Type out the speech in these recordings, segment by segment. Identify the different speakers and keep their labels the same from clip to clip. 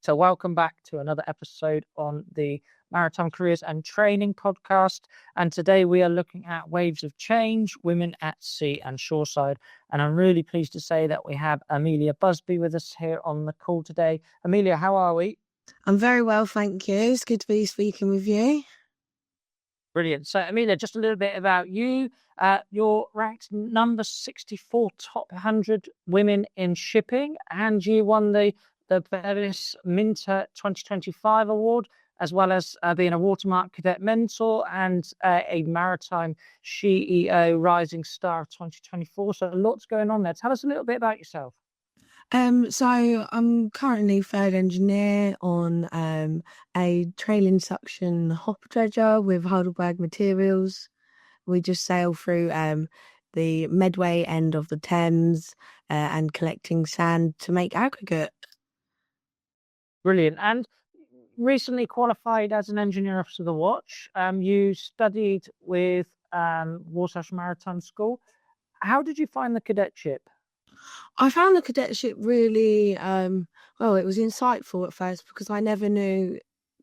Speaker 1: So welcome back to another episode on the Maritime Careers and Training podcast. And today we are looking at waves of change, women at sea and shoreside. And I'm really pleased to say that we have Amilia Busby with us here on the call today. Amilia, how are we?
Speaker 2: I'm very well, thank you. It's good to be speaking with you.
Speaker 1: Brilliant. So, Amilia, just a little bit about you. You're ranked number 64 top 100 women in shipping, and you won the Bevis Minter 2025 award, as well as being a Watermark Cadet Mentor and a Maritime CEO Rising Star of 2024. So, lots going on there. Tell us a little bit about yourself.
Speaker 2: So I'm currently third engineer on a trailing suction hopper dredger with Heidelberg Materials. We just sail through the Medway end of the Thames and collecting sand to make aggregate.
Speaker 1: Brilliant. And recently qualified as an engineer officer of the watch. You studied with Warsash Maritime School. How did you find the cadetship?
Speaker 2: I found the cadetship really, it was insightful at first because I never knew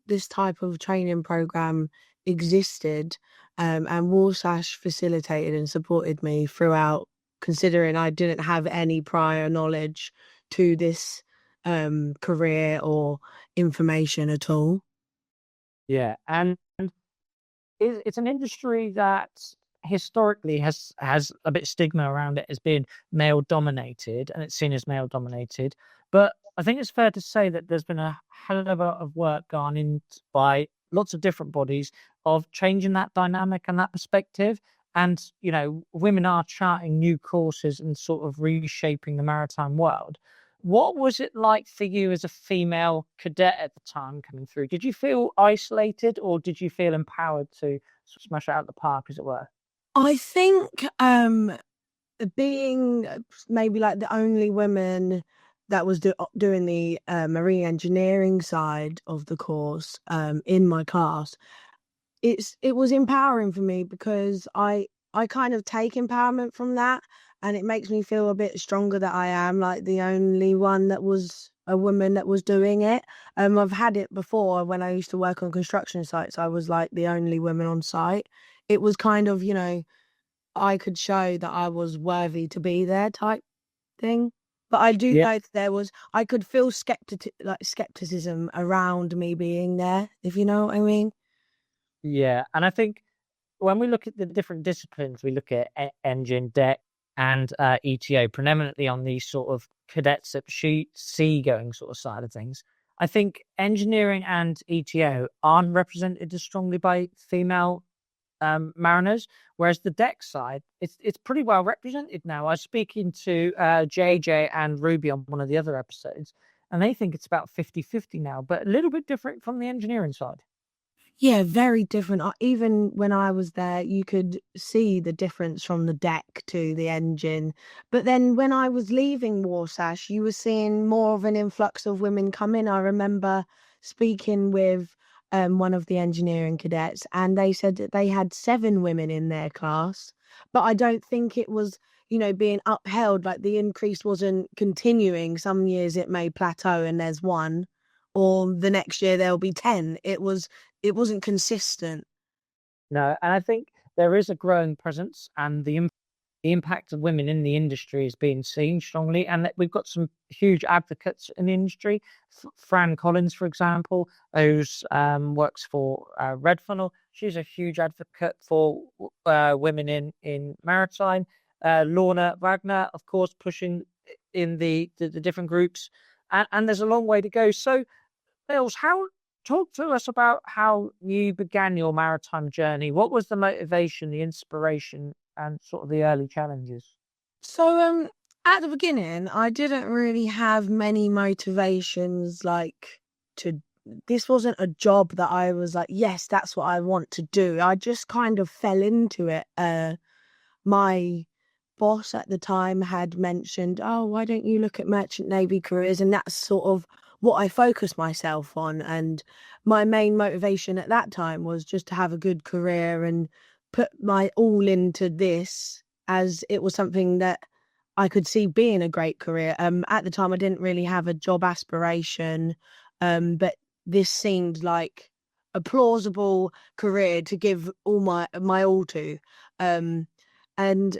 Speaker 2: this type of training program existed. And Warsash facilitated and supported me throughout, considering I didn't have any prior knowledge to this career or information at all.
Speaker 1: Yeah, and it's an industry that historically has a bit of stigma around it as being male dominated, and it's seen as male dominated. But I think it's fair to say that there's been a hell of a lot of work gone in by lots of different bodies of changing that dynamic and that perspective. And, you know, women are charting new courses and sort of reshaping the maritime world. What was it like for you as a female cadet at the time coming through? Did you feel isolated or did you feel empowered to smash it out of the park, as it were?
Speaker 2: I think being maybe like the only woman that was doing the marine engineering side of the course in my class, it was empowering for me because I kind of take empowerment from that, and it makes me feel a bit stronger that I am like the only one that was a woman that was doing it. I've had it before when I used to work on construction sites. I was like the only woman on site. It was kind of, I could show that I was worthy to be there type thing. But I do
Speaker 1: Yeah.
Speaker 2: know that I could feel skepticism around me being there, if you know what I mean.
Speaker 1: Yeah. And I think when we look at the different disciplines, we look at engine, deck, and ETO, preeminently on these sort of cadets at sea-going sort of side of things. I think engineering and ETO aren't represented as strongly by female mariners, whereas the deck side, it's pretty well represented now. I was speaking to JJ and Ruby on one of the other episodes, and they think it's about 50-50 now, but a little bit different from the engineering side.
Speaker 2: Yeah, very different. Even when I was there, you could see the difference from the deck to the engine. But then when I was leaving Warsash, you were seeing more of an influx of women come in. I remember speaking with one of the engineering cadets, and they said that they had 7 women in their class. But I don't think it was, being upheld. Like the increase wasn't continuing. Some years it may plateau and there's 1, or the next year there'll be 10. It wasn't consistent.
Speaker 1: No, and I think there is a growing presence, and the impact of women in the industry is being seen strongly, and that we've got some huge advocates in the industry. Fran Collins, for example, who works for Red Funnel, she's a huge advocate for women in maritime. Lorna Wagner, of course, pushing in the different groups, and there's a long way to go. So, Mills, talk to us about how you began your maritime journey. What was the motivation, the inspiration, and sort of the early challenges?
Speaker 2: So at the beginning, I didn't really have many motivations to this wasn't a job that I was like, yes, that's what I want to do. I just kind of fell into it. My boss at the time had mentioned, oh, why don't you look at merchant navy careers? And that's sort of what I focused myself on. And my main motivation at that time was just to have a good career and put my all into this, as it was something that I could see being a great career. At the time, I didn't really have a job aspiration. But this seemed like a plausible career to give all my all to. Um, and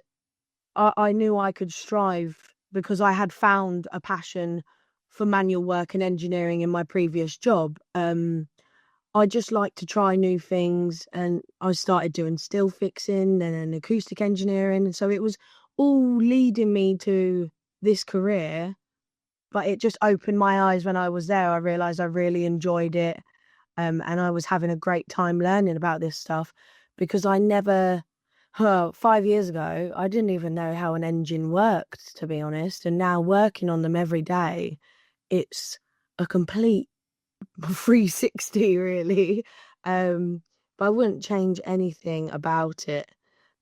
Speaker 2: I knew I could strive because I had found a passion for manual work and engineering in my previous job. I just like to try new things, and I started doing still fixing and then acoustic engineering. And so it was all leading me to this career, but it just opened my eyes when I was there. I realized I really enjoyed it. And I was having a great time learning about this stuff because I never, 5 years ago, I didn't even know how an engine worked, to be honest. And now working on them every day, it's a complete 360, really. But I wouldn't change anything about it.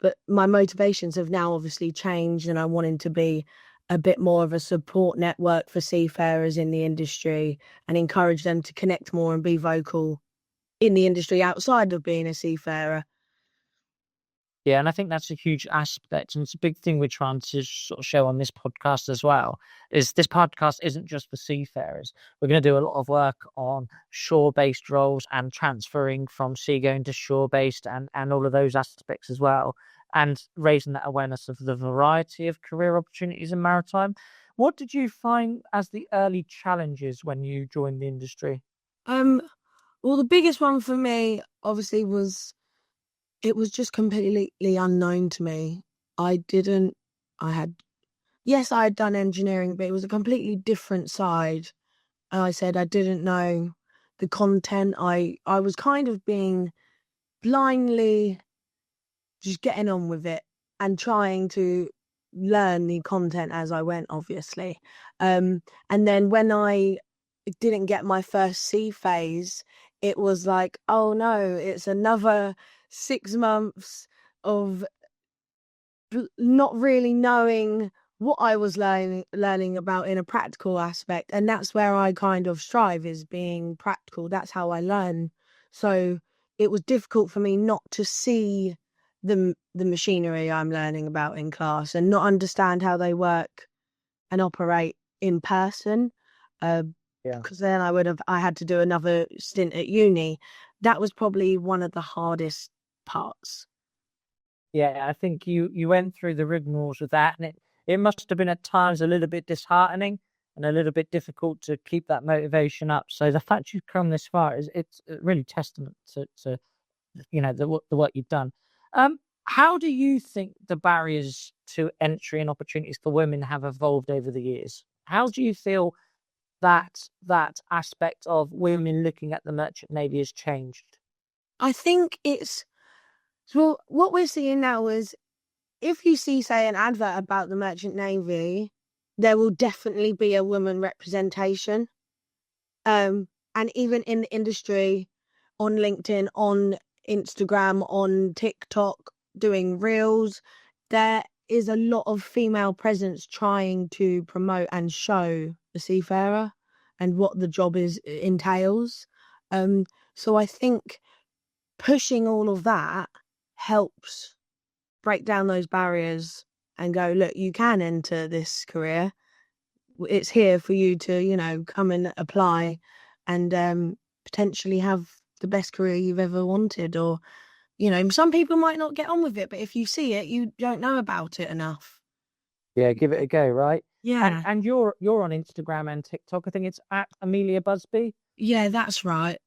Speaker 2: But my motivations have now obviously changed, and I wanted to be a bit more of a support network for seafarers in the industry and encourage them to connect more and be vocal in the industry outside of being a seafarer.
Speaker 1: Yeah, and I think that's a huge aspect, and it's a big thing we're trying to sort of show on this podcast as well. Is this podcast isn't just for seafarers. We're going to do a lot of work on shore-based roles and transferring from seagoing to shore-based, and all of those aspects as well, and raising that awareness of the variety of career opportunities in maritime. What did you find as the early challenges when you joined the industry?
Speaker 2: Um, well, the biggest one for me, obviously, was it was just completely unknown to me. I didn't, I had, yes, I had done engineering, but it was a completely different side. And I said I didn't know the content. I was kind of being blindly just getting on with it and trying to learn the content as I went, obviously. And then when I didn't get my first C phase, it was like, oh no, it's another 6 months of not really knowing what I was learning about in a practical aspect. And that's where I kind of strive, is being practical. That's how I learn. So it was difficult for me not to see the machinery I'm learning about in class and not understand how they work and operate in person. Uh,
Speaker 1: Yeah.
Speaker 2: because then I had to do another stint at uni. That was probably one of the hardest parts.
Speaker 1: Yeah, I think you went through the rigmaroles with that, and it must have been at times a little bit disheartening and a little bit difficult to keep that motivation up. So the fact you've come this far is it's really testament to the work you've done. Um, how do you think the barriers to entry and opportunities for women have evolved over the years? How do you feel that aspect of women looking at the merchant navy has changed?
Speaker 2: I think it's well, what we're seeing now is if you see, say, an advert about the Merchant Navy, there will definitely be a woman representation. And even in the industry, on LinkedIn, on Instagram, on TikTok, doing reels, there is a lot of female presence trying to promote and show the seafarer and what the job is entails. So I think pushing all of that helps break down those barriers and go, look, you can enter this career. It's here for you to, come and apply and potentially have the best career you've ever wanted. Or, some people might not get on with it, but if you see it, you don't know about it enough.
Speaker 1: Yeah, give it a go, right? And
Speaker 2: Yeah.
Speaker 1: and you're on Instagram and TikTok. I think it's at Amelia Busby.
Speaker 2: Yeah, that's right.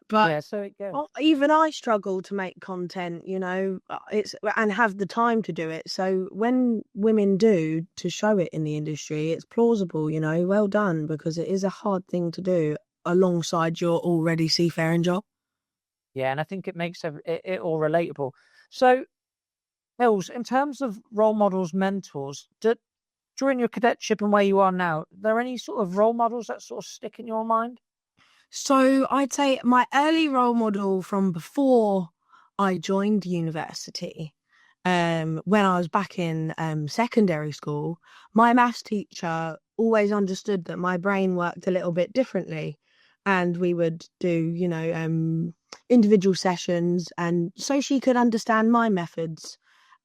Speaker 2: But
Speaker 1: Yeah, so it goes.
Speaker 2: even I struggle to make content, it's and have the time to do it. So when women do to show it in the industry, it's plausible, well done, because it is a hard thing to do alongside your already seafaring job.
Speaker 1: Yeah, and I think it makes it all relatable. So, Hills, in terms of role models, mentors, during your cadetship and where you are now, are there any sort of role models that sort of stick in your mind?
Speaker 2: So I'd say my early role model from before I joined university, when I was back in secondary school, my maths teacher always understood that my brain worked a little bit differently. And we would do, individual sessions, and so she could understand my methods.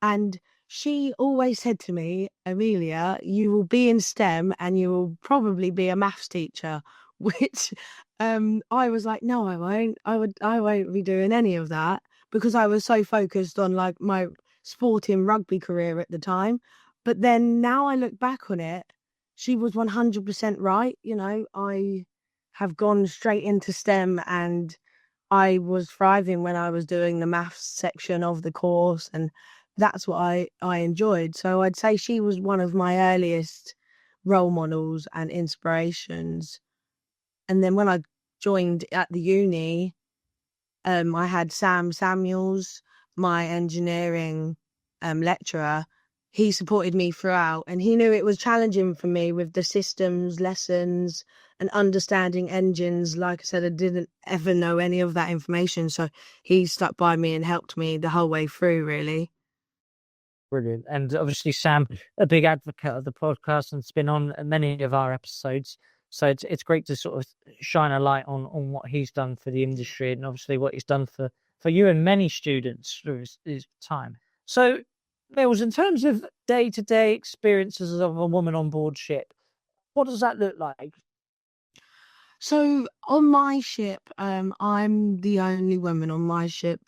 Speaker 2: And she always said to me, Amelia, you will be in STEM and you will probably be a maths teacher. which I was like, no, I won't. I won't be doing any of that because I was so focused on like my sporting rugby career at the time. But then now I look back on it, she was 100% right. You know, I have gone straight into STEM and I was thriving when I was doing the maths section of the course, and that's what I enjoyed. So I'd say she was one of my earliest role models and inspirations. And then when I joined at the uni, I had Sam Samuels, my engineering lecturer. He supported me throughout, and he knew it was challenging for me with the systems, lessons, and understanding engines. Like I said, I didn't ever know any of that information, so he stuck by me and helped me the whole way through, really.
Speaker 1: Brilliant. And obviously, Sam, a big advocate of the podcast and has been on many of our episodes. So it's great to sort of shine a light on what he's done for the industry and obviously what he's done for you and many students through his time. So, Mills, in terms of day-to-day experiences of a woman on board ship, what does that look like?
Speaker 2: So on my ship, I'm the only woman on my ship,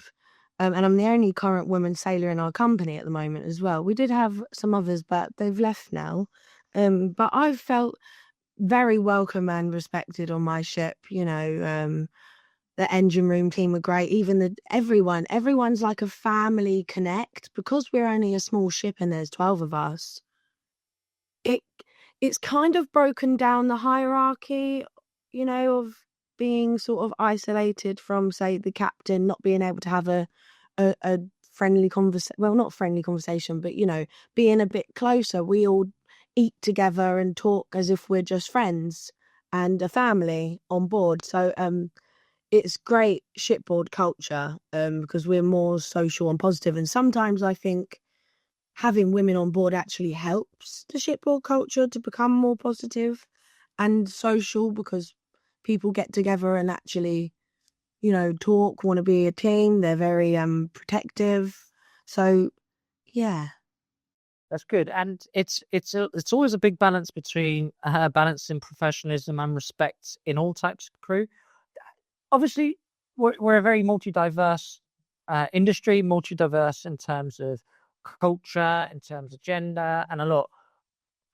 Speaker 2: and I'm the only current woman sailor in our company at the moment as well. We did have some others, but they've left now. But I've felt very welcome and respected on my ship. You know, the engine room team are great. Even everyone's like a family connect because we're only a small ship and there's 12 of us. It it's kind of broken down the hierarchy, you know, of being sort of isolated from, say, the captain not being able to have a friendly conversation. Well, not friendly conversation, but you know, being a bit closer. We all eat together and talk as if we're just friends and a family on board. So it's great shipboard culture because we're more social and positive. And sometimes I think having women on board actually helps the shipboard culture to become more positive and social because people get together and actually, you know, talk, want to be a team. They're very protective. So yeah.
Speaker 1: That's good, and it's always a big balance between balancing professionalism and respect in all types of crew. Obviously, we're a very multi-diverse industry, multi-diverse in terms of culture, in terms of gender, and a lot.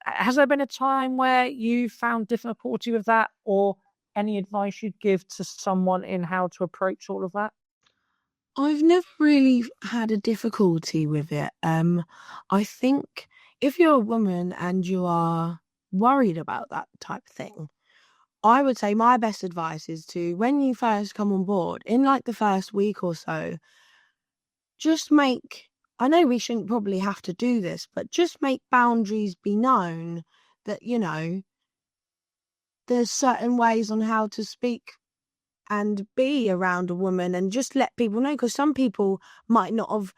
Speaker 1: Has there been a time where you found difficulty with that, or any advice you'd give to someone in how to approach all of that?
Speaker 2: I've never really had a difficulty with it. I think if you're a woman and you are worried about that type of thing, I would say my best advice is to, when you first come on board, in like the first week or so, just make, I know we shouldn't probably have to do this, but just make boundaries be known that, you know, there's certain ways on how to speak and be around a woman and just let people know because some people might not have,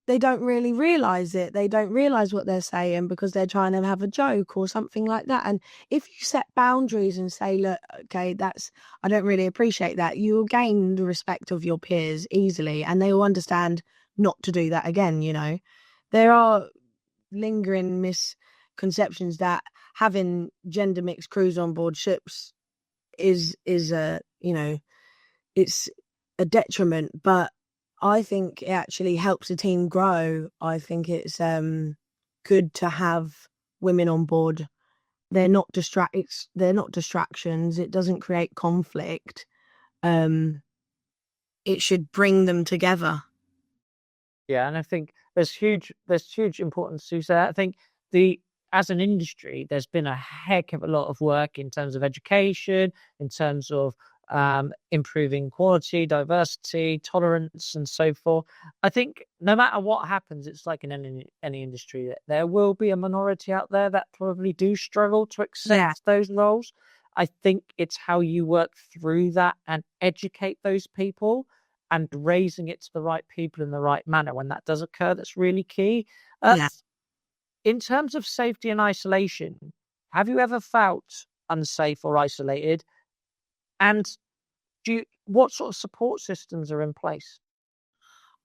Speaker 2: they don't really realize it. They don't realize what they're saying because they're trying to have a joke or something like that. And if you set boundaries and say, look, okay, that's, I don't really appreciate that, you'll gain the respect of your peers easily and they will understand not to do that again. You know, there are lingering misconceptions that having gender mixed crews on board ships is a, you know, it's a detriment, but I think it actually helps the team grow. I think it's good to have women on board. They're not distractions. It doesn't create conflict. Um it should bring them together.
Speaker 1: Yeah, and I think there's huge importance to that. I think the as an industry, there's been a heck of a lot of work in terms of education, in terms of improving quality, diversity, tolerance, and so forth. I think no matter what happens, it's like in any industry that there will be a minority out there that probably do struggle to
Speaker 2: Yeah.
Speaker 1: accept those roles. I think it's how you work through that and educate those people and raising it to the right people in the right manner when that does occur, that's really key. Uh,
Speaker 2: Yeah.
Speaker 1: in terms of safety and isolation, have you ever felt unsafe or isolated? And what sort of support systems are in place?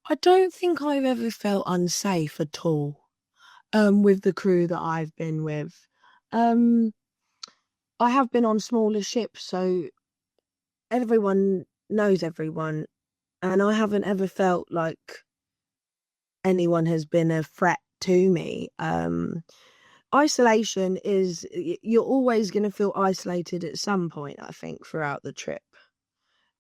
Speaker 2: I don't think I've ever felt unsafe at all with the crew that I've been with. Um I have been on smaller ships, so everyone knows everyone, and I haven't ever felt like anyone has been a threat to me. Isolation is, you're always going to feel isolated at some point, I think, throughout the trip,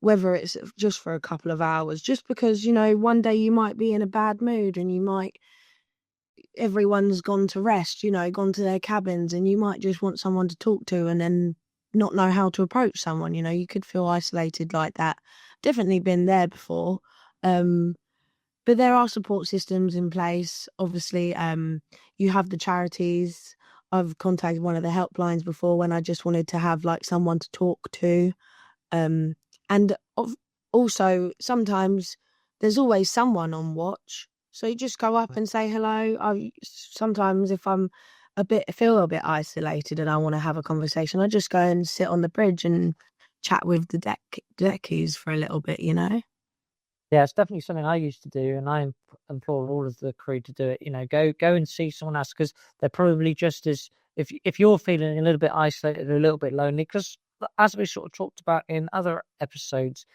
Speaker 2: whether it's just for a couple of hours, just because, one day you might be in a bad mood and everyone's gone to rest, gone to their cabins, and you might just want someone to talk to and then not know how to approach someone. You could feel isolated like that. Definitely been there before. Um, but there are support systems in place. Obviously, you have the charities. I've contacted one of the helplines before when I just wanted to have like someone to talk to. Um, and also sometimes there's always someone on watch. So you just go up and say hello. Sometimes if feel a bit isolated and I want to have a conversation, I just go and sit on the bridge and chat with the deckies for a little bit.
Speaker 1: Yeah, it's definitely something I used to do, and I implore all of the crew to do it. Go and see someone else, because they're probably just as, if you're feeling a little bit isolated, a little bit lonely, because as we sort of talked about in other episodes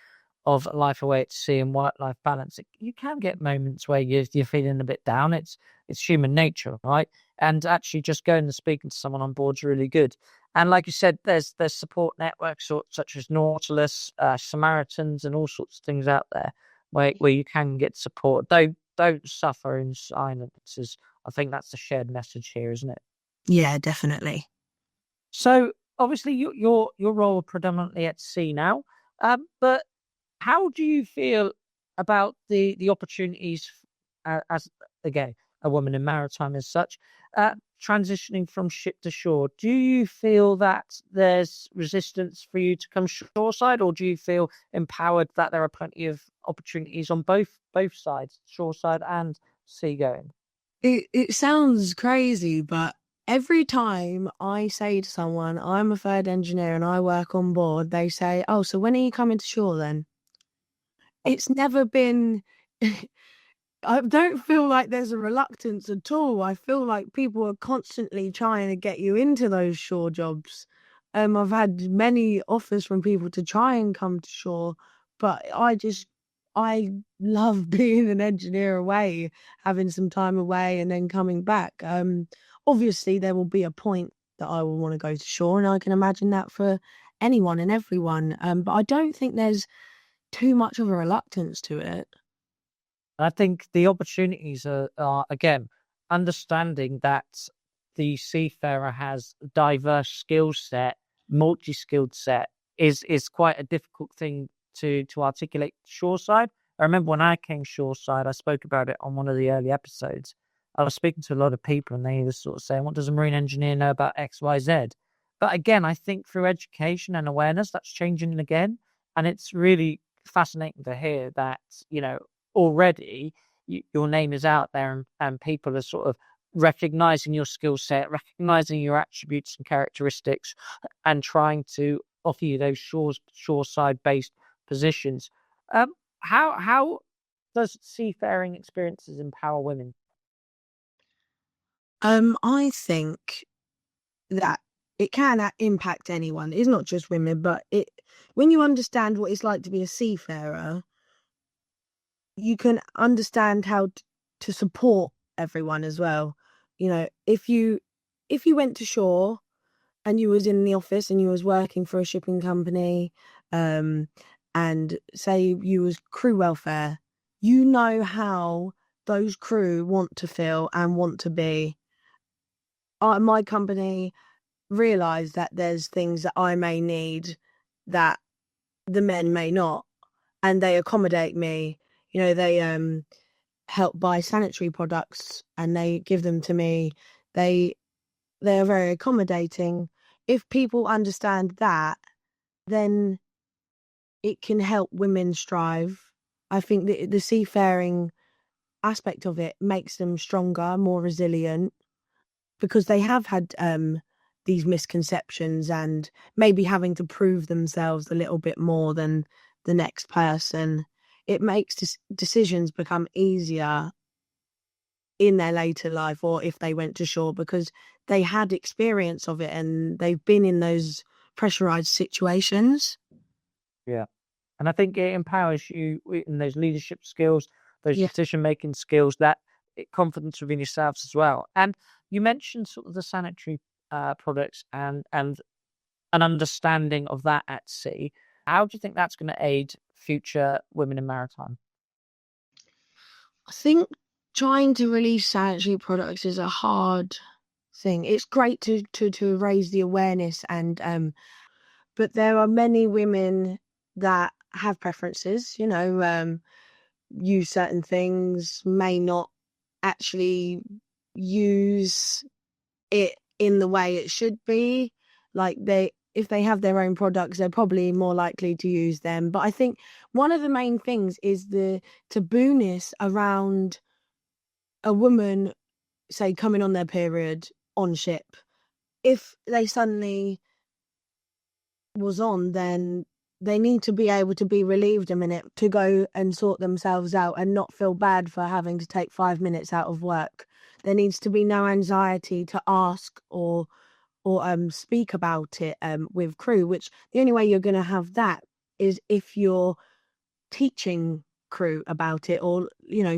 Speaker 1: of Life Away at Sea and work-life balance, you can get moments where you're feeling a bit down. It's human nature, right? And actually, just going and speaking to someone on board is really good. And like you said, there's support networks such as Nautilus, Samaritans, and all sorts of things out there where you can get support. Don't suffer in silence. I think that's the shared message here, isn't it?
Speaker 2: Yeah, definitely.
Speaker 1: So obviously your role predominantly at sea now, but how do you feel about the opportunities, as again a woman in maritime as such, transitioning from ship to shore? Do you feel that there's resistance for you to come shoreside, or do you feel empowered that there are plenty of opportunities on both sides, shoreside and seagoing?
Speaker 2: It sounds crazy, but every time I say to someone, I'm a third engineer and I work on board, they say, "Oh, so when are you coming to shore then?" It's never been I don't feel like there's a reluctance at all. I feel like people are constantly trying to get you into those shore jobs. I've had many offers from people to try and come to shore, but I love being an engineer away, having some time away and then coming back. Obviously there will be a point that I will want to go to shore, and I can imagine that for anyone and everyone. But I don't think there's too much of a reluctance to it.
Speaker 1: I think the opportunities are again understanding that the seafarer has a diverse skill set, multi-skilled set is quite a difficult thing to articulate shoreside. I remember when I came shoreside, I spoke about it on one of the early episodes. I was speaking to a lot of people, and they were sort of saying, "What does a marine engineer know about X, Y, Z?" But again, I think through education and awareness, that's changing again, and it's really fascinating to hear that already your name is out there, and people are sort of recognizing your skill set, recognizing your attributes and characteristics, and trying to offer you those shoreside based positions. How does seafaring experiences empower women?
Speaker 2: I think that it can impact anyone. It's not just women, but when you understand what it's like to be a seafarer, you can understand how to support everyone as well. If you went to shore and you was in the office and you was working for a shipping company, um, and say you was crew welfare, you know how those crew want to feel and want to be. My company realize that there's things that I may need that the men may not, and they accommodate me. They help buy sanitary products and they give them to me. They they are very accommodating. If people understand that, then it can help women strive. I think the seafaring aspect of it makes them stronger, more resilient, because they have had these misconceptions and maybe having to prove themselves a little bit more than the next person. It makes decisions become easier in their later life, or if they went to shore, because they had experience of it and they've been in those pressurized situations.
Speaker 1: Yeah. And I think it empowers you in those leadership skills, those
Speaker 2: Yeah.
Speaker 1: decision-making skills, that confidence within yourselves as well. And you mentioned sort of the sanitary products and an understanding of that at sea. How do you think that's going to aid future women in maritime?
Speaker 2: I think trying to release sanitary products is a hard thing. It's great to raise the awareness and but there are many women that have preferences, use certain things, may not actually use it in the way it should be. Like if they have their own products, they're probably more likely to use them. But I think one of the main things is the tabooness around a woman, say, coming on their period on ship. If they suddenly was on, then they need to be able to be relieved a minute to go and sort themselves out and not feel bad for having to take 5 minutes out of work. There needs to be no anxiety to ask or speak about it with crew, which the only way you're going to have that is if you're teaching crew about it, or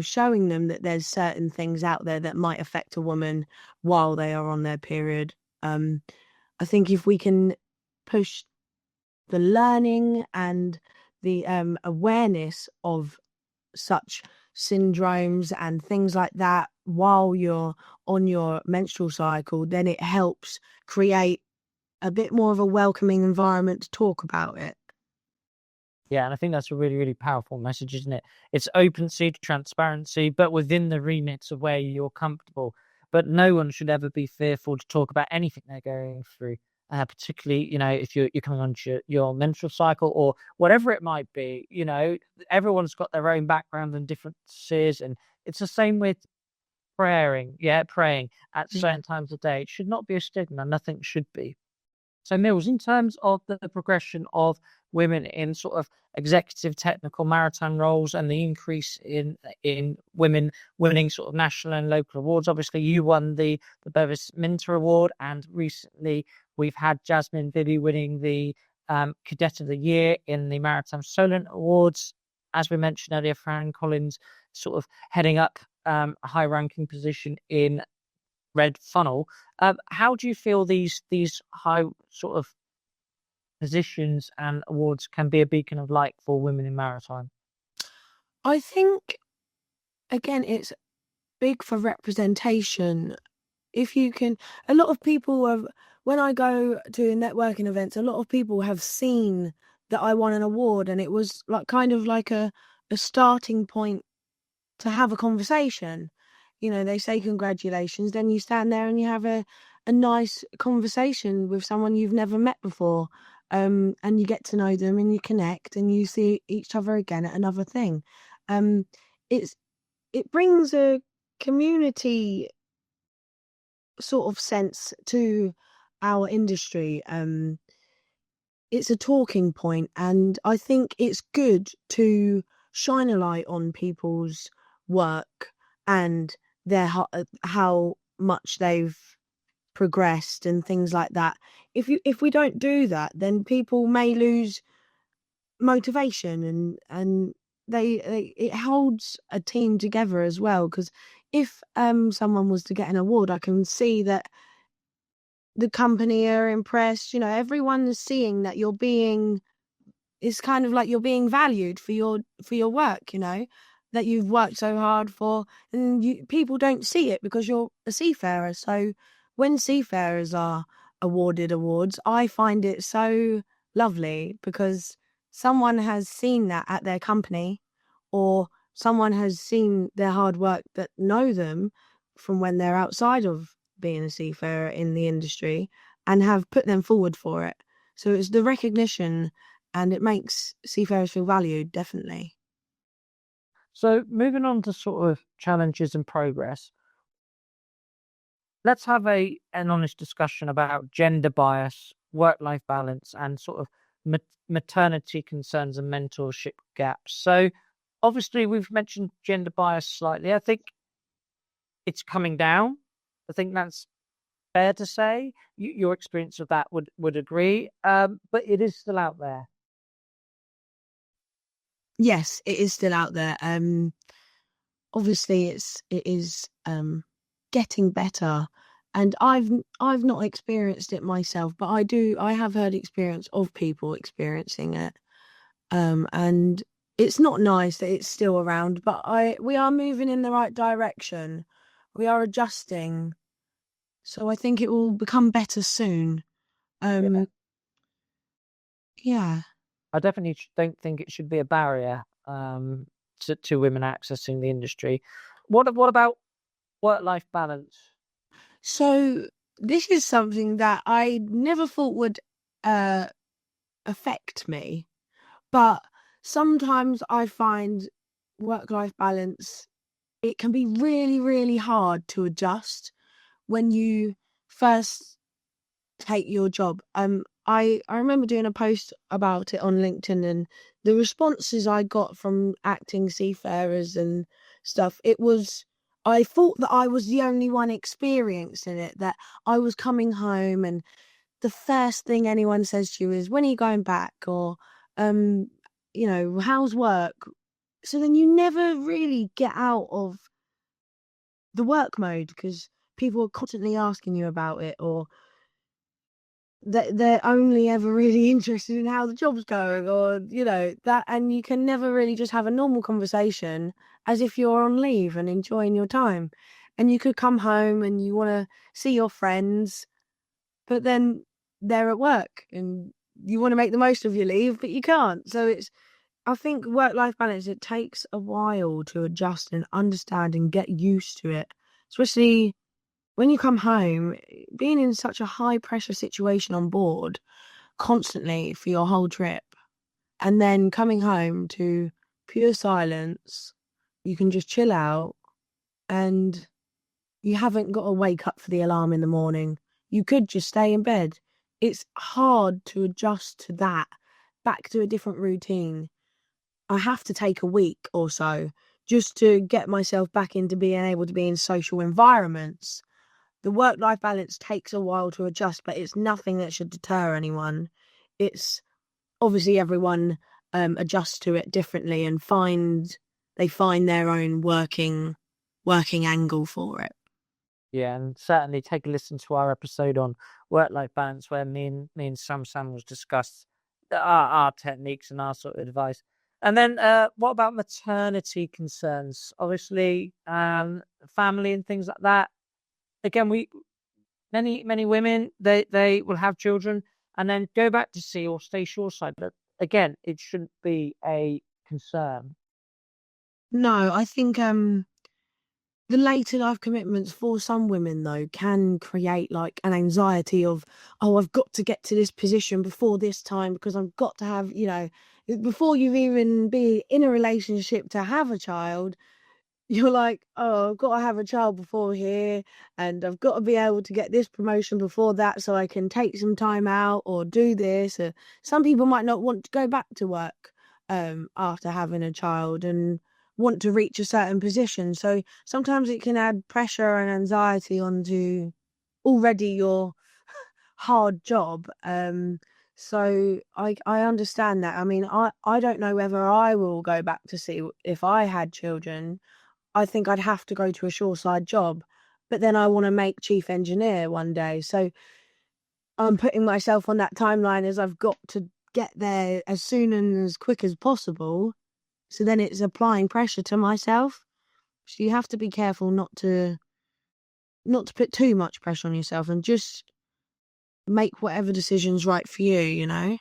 Speaker 2: showing them that there's certain things out there that might affect a woman while they are on their period. I think if we can push the learning and the awareness of such syndromes and things like that while you're on your menstrual cycle, then it helps create a bit more of a welcoming environment to talk about it.
Speaker 1: Yeah, and I think that's a really, really powerful message, isn't it? It's opency, transparency, but within the remits of where you're comfortable. But no one should ever be fearful to talk about anything they're going through, particularly, if you're coming on to your menstrual cycle or whatever it might be. Everyone's got their own background and differences, and it's the same with praying at
Speaker 2: Yeah.
Speaker 1: certain times of day. It should not be a stigma. Nothing should be. So, Mills, in terms of the progression of women in sort of executive technical maritime roles and the increase in women winning sort of national and local awards, obviously you won the Bevis Minter Award, and recently we've had Jasmine Bibby winning the Cadet of the Year in the Maritime Solent Awards. As we mentioned earlier, Fran Collins sort of heading up a high-ranking position in Red Funnel. How do you feel these high sort of positions and awards can be a beacon of light for women in maritime?
Speaker 2: I think, again, it's big for representation. If you can, a lot of people have, when I go to networking events, a lot of people have seen that I won an award, and it was like kind of like a starting point to have a conversation. They say congratulations, then you stand there and you have a nice conversation with someone you've never met before. And you get to know them and you connect and you see each other again at another thing. Um, it's it brings a community sort of sense to our industry. It's a talking point, and I think it's good to shine a light on people's work and how much they've progressed and things like that. If we don't do that, then people may lose motivation, and they it holds a team together as well, because if someone was to get an award, I can see that the company are impressed. Everyone is seeing that you're being, it's kind of like you're being valued for your work, that you've worked so hard for, and people don't see it because you're a seafarer. So when seafarers are awarded awards, I find it so lovely because someone has seen that at their company, or someone has seen their hard work that know them from when they're outside of being a seafarer in the industry, and have put them forward for it. So it's the recognition, and it makes seafarers feel valued, definitely.
Speaker 1: So, moving on to sort of challenges and progress, let's have an honest discussion about gender bias, work-life balance, and sort of maternity concerns and mentorship gaps. So, obviously, we've mentioned gender bias slightly. I think it's coming down. I think that's fair to say. Your experience of that would agree. But it is still out there.
Speaker 2: Yes, it is still out there. Obviously it is getting better, and I've not experienced it myself, but I have heard experience of people experiencing it. And it's not nice that it's still around, but we are moving in the right direction. We are adjusting, so I think it will become better soon.
Speaker 1: Yeah.
Speaker 2: Yeah.
Speaker 1: I definitely don't think it should be a barrier to women accessing the industry. What about work-life balance?
Speaker 2: So this is something that I never thought would uh affect me, but sometimes I find work-life balance, it can be really, really hard to adjust when you first take your job. I remember doing a post about it on LinkedIn, and the responses I got from acting seafarers and stuff, it was, I thought that I was the only one experiencing it, that I was coming home and the first thing anyone says to you is, when are you going back? Or, um, how's work? So then you never really get out of the work mode because people are constantly asking you about it, or they're only ever really interested in how the job's going, or that, and you can never really just have a normal conversation as if you're on leave and enjoying your time. And you could come home and you want to see your friends, but then they're at work and you want to make the most of your leave, but you can't. So I think work-life balance, it takes a while to adjust and understand and get used to it, especially when you come home, being in such a high pressure situation on board constantly for your whole trip, and then coming home to pure silence. You can just chill out, and you haven't got to wake up for the alarm in the morning. You could just stay in bed. It's hard to adjust to that, back to a different routine. I have to take a week or so just to get myself back into being able to be in social environments. The work-life balance takes a while to adjust, but it's nothing that should deter anyone. It's obviously everyone adjusts to it differently and they find their own working angle for it.
Speaker 1: Yeah, and certainly take a listen to our episode on work-life balance, where me and Sam Samuels discussed our techniques and our sort of advice. And then, what about maternity concerns? Obviously, family and things like that. Again, many women they will have children and then go back to sea or stay shoreside. But again, it shouldn't be a concern.
Speaker 2: No, I think the later life commitments for some women though can create like an anxiety of, oh, I've got to get to this position before this time because I've got to have, before you've even been in a relationship to have a child. You're like, oh, I've got to have a child before here, and I've got to be able to get this promotion before that so I can take some time out or do this. Some people might not want to go back to work after having a child and want to reach a certain position. So sometimes it can add pressure and anxiety onto already your hard job. So I understand that. I mean, I don't know whether I will go back to see if I had children. I think I'd have to go to a shoreside job, but then I want to make chief engineer one day. So I'm putting myself on that timeline as I've got to get there as soon and as quick as possible. So then it's applying pressure to myself. So you have to be careful not to put too much pressure on yourself and just make whatever decision's right for you.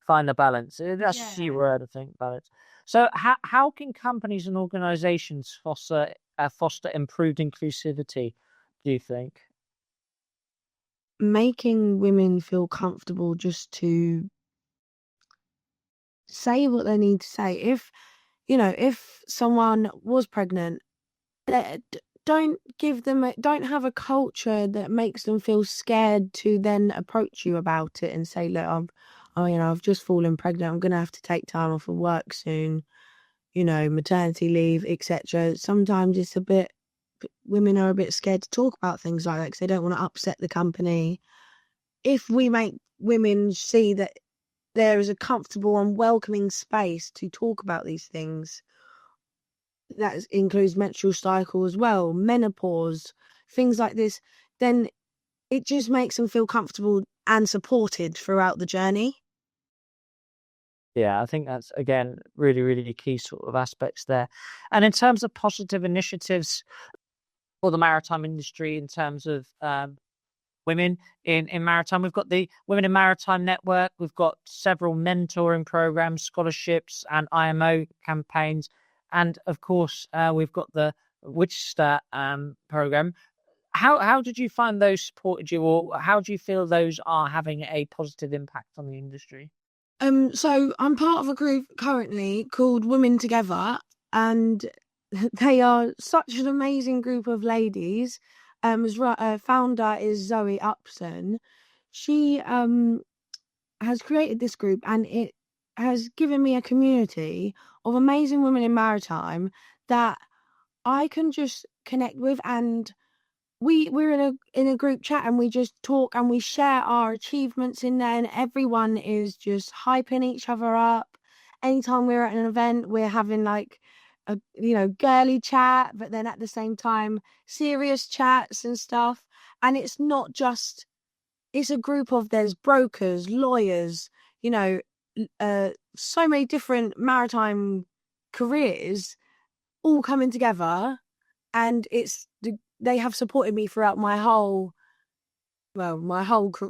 Speaker 1: Find the balance. That's a key
Speaker 2: Yeah.
Speaker 1: word, I think, balance. So, how can companies and organizations foster improved inclusivity, do you think?
Speaker 2: Making women feel comfortable just to say what they need to say. If someone was pregnant, don't have a culture that makes them feel scared to then approach you about it and say, look, I've just fallen pregnant. I'm going to have to take time off of work soon, maternity leave, etc. Sometimes it's a bit women are a bit scared to talk about things like that because they don't want to upset the company. If we make women see that there is a comfortable and welcoming space to talk about these things, that includes menstrual cycle as well, menopause, things like this, then it just makes them feel comfortable and supported throughout the journey.
Speaker 1: Yeah, I think that's again really, really key sort of aspects there. And in terms of positive initiatives for the maritime industry, in terms of women in maritime, we've got the Women in Maritime Network, we've got several mentoring programs, scholarships, and IMO campaigns, and of course we've got the Wichita program. How did you find those supported you, or how do you feel those are having a positive impact on the industry?
Speaker 2: So I'm part of a group currently called Women Together, and they are such an amazing group of ladies. Founder is Zoe Upson. She has created this group, and it has given me a community of amazing women in maritime that I can just connect with, and we're in a group chat and we just talk and we share our achievements in there, and everyone is just hyping each other up. Anytime we're at an event, we're having like a girly chat, but then at the same time serious chats and stuff. And it's not just, it's a group of, there's brokers, lawyers, you know, so many different maritime careers all coming together, and they have supported me throughout my whole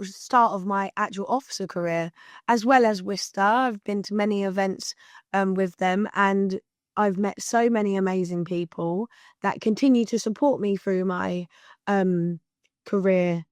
Speaker 2: start of my actual officer career, as well as Worcester. I've been to many events with them, and I've met so many amazing people that continue to support me through my career.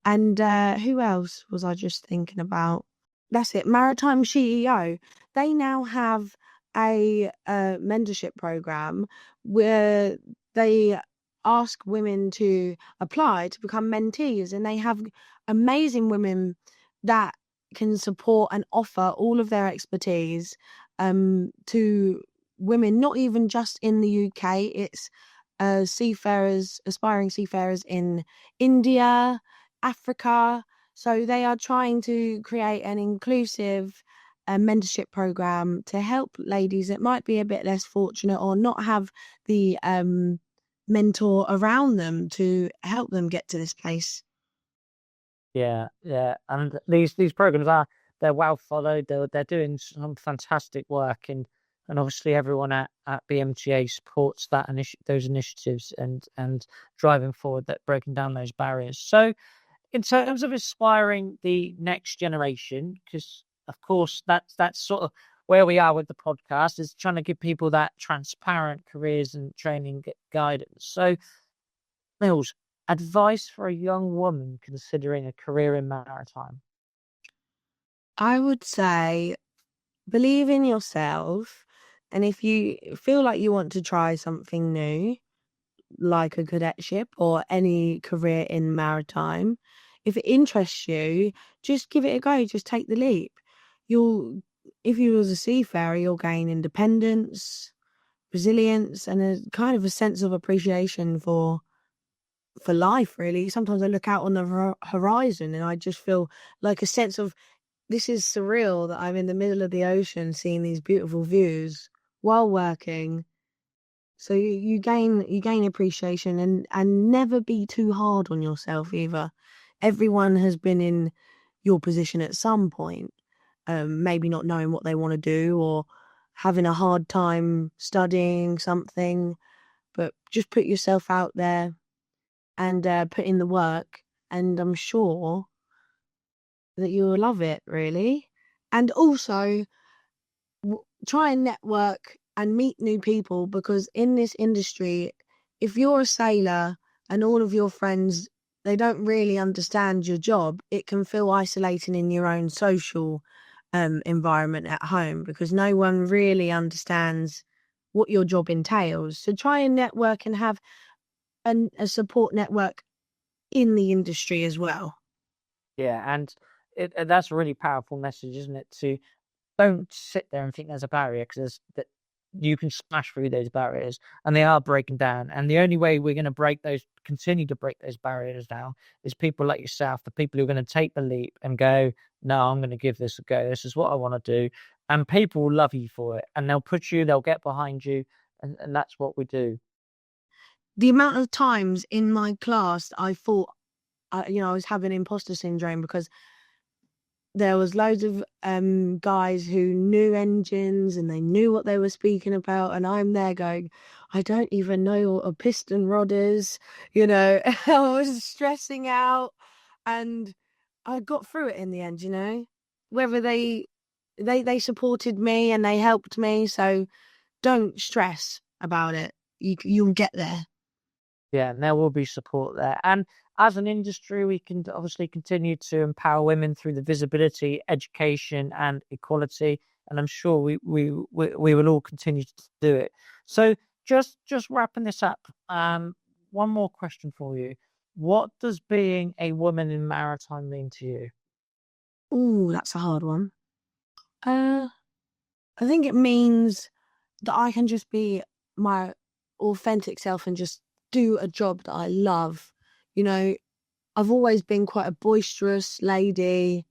Speaker 2: And who else was I just thinking about? That's it. Maritime CEO. They now have a mentorship program where they ask women to apply to become mentees, and they have amazing women that can support and offer all of their expertise to women, not even just in the UK. It's seafarers, aspiring seafarers in India, Africa. So they are trying to create an inclusive mentorship program to help ladies that might be a bit less fortunate or not have the mentor around them to help them get to this place.
Speaker 1: Yeah, yeah, and these programs are, they're well followed. They're doing some fantastic work, and obviously everyone at BMTA supports those initiatives and driving forward, that breaking down those barriers. So in terms of inspiring the next generation, because of course that's sort of where we are with the podcast, is trying to give people that transparent careers and training guidance. So Mills, advice for a young woman considering a career in maritime.
Speaker 2: I would say believe in yourself, and if you feel like you want to try something new, like a cadetship or any career in maritime, if it interests you, just give it a go. Just take the leap. You'll, if you was a seafarer, you'll gain independence, resilience, and a kind of a sense of appreciation for life. Really, sometimes I look out on the horizon and I just feel like a sense of, this is surreal that I'm in the middle of the ocean seeing these beautiful views while working. So you gain appreciation, and never be too hard on yourself either. Everyone has been in your position at some point, maybe not knowing what they want to do or having a hard time studying something, but just put yourself out there and put in the work, and I'm sure that you'll love it, really. And also try and network and meet new people, because in this industry, if you're a sailor and all of your friends, they don't really understand your job, it can feel isolating in your own social environment at home, because no one really understands what your job entails. So try and network and have a support network in the industry as well.
Speaker 1: Yeah, and that's a really powerful message, isn't it? To don't sit there and think there's a barrier, because you can smash through those barriers, and they are breaking down. And the only way we're going to continue to break those barriers down, is people like yourself, the people who are going to take the leap and go, no, I'm going to give this a go. This is what I want to do. And people will love you for it, and they'll get behind you. And that's what we do.
Speaker 2: The amount of times in my class I thought, I was having imposter syndrome because there was loads of guys who knew engines and they knew what they were speaking about, and I'm there going, I don't even know what a piston rod is. I was stressing out, and I got through it in the end. Whether they supported me and they helped me, so don't stress about it. You'll get there.
Speaker 1: Yeah, and there will be support there. And as an industry, we can obviously continue to empower women through the visibility, education, and equality. And I'm sure we will all continue to do it. So just wrapping this up, one more question for you. What does being a woman in maritime mean to you?
Speaker 2: Ooh, that's a hard one. I think it means that I can just be my authentic self and just do a job that I love. I've always been quite a boisterous lady,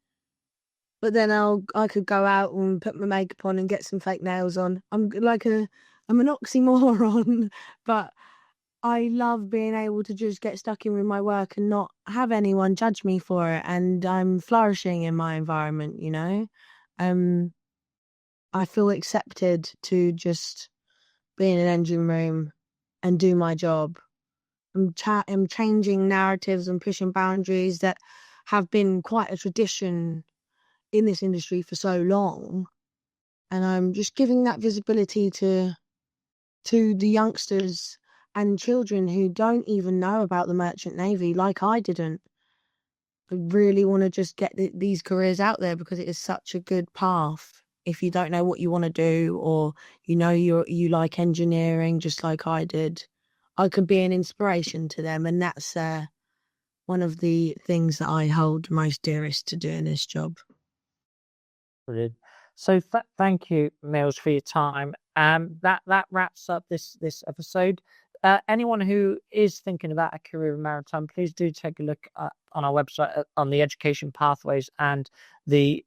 Speaker 2: but then I could go out and put my makeup on and get some fake nails on. I'm an oxymoron, but I love being able to just get stuck in with my work and not have anyone judge me for it. And I'm flourishing in my environment. Um, I feel accepted to just be in an engine room and do my job. I'm changing narratives and pushing boundaries that have been quite a tradition in this industry for so long. And I'm just giving that visibility to the youngsters and children who don't even know about the Merchant Navy, like I didn't. I really want to just get these careers out there because it is such a good path. If you don't know what you want to do, or you like engineering just like I did, I could be an inspiration to them, and that's one of the things that I hold most dearest to doing this job.
Speaker 1: Brilliant. So thank you, Mills, for your time. That wraps up this episode. Anyone who is thinking about a career in maritime, please do take a look on our website on the education pathways and the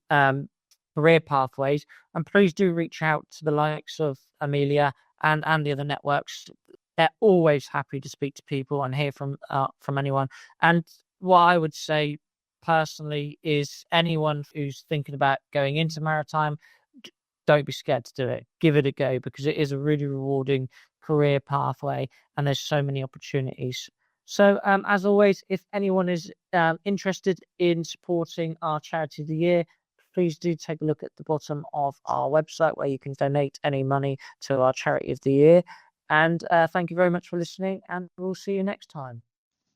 Speaker 1: career pathways, and please do reach out to the likes of Amelia and the other networks. They're always happy to speak to people and hear from anyone. And what I would say personally is, anyone who's thinking about going into maritime, don't be scared to do it. Give it a go, because it is a really rewarding career pathway and there's so many opportunities. So as always, if anyone is interested in supporting our charity of the year, please do take a look at the bottom of our website where you can donate any money to our charity of the year. And thank you very much for listening, and we'll see you next time.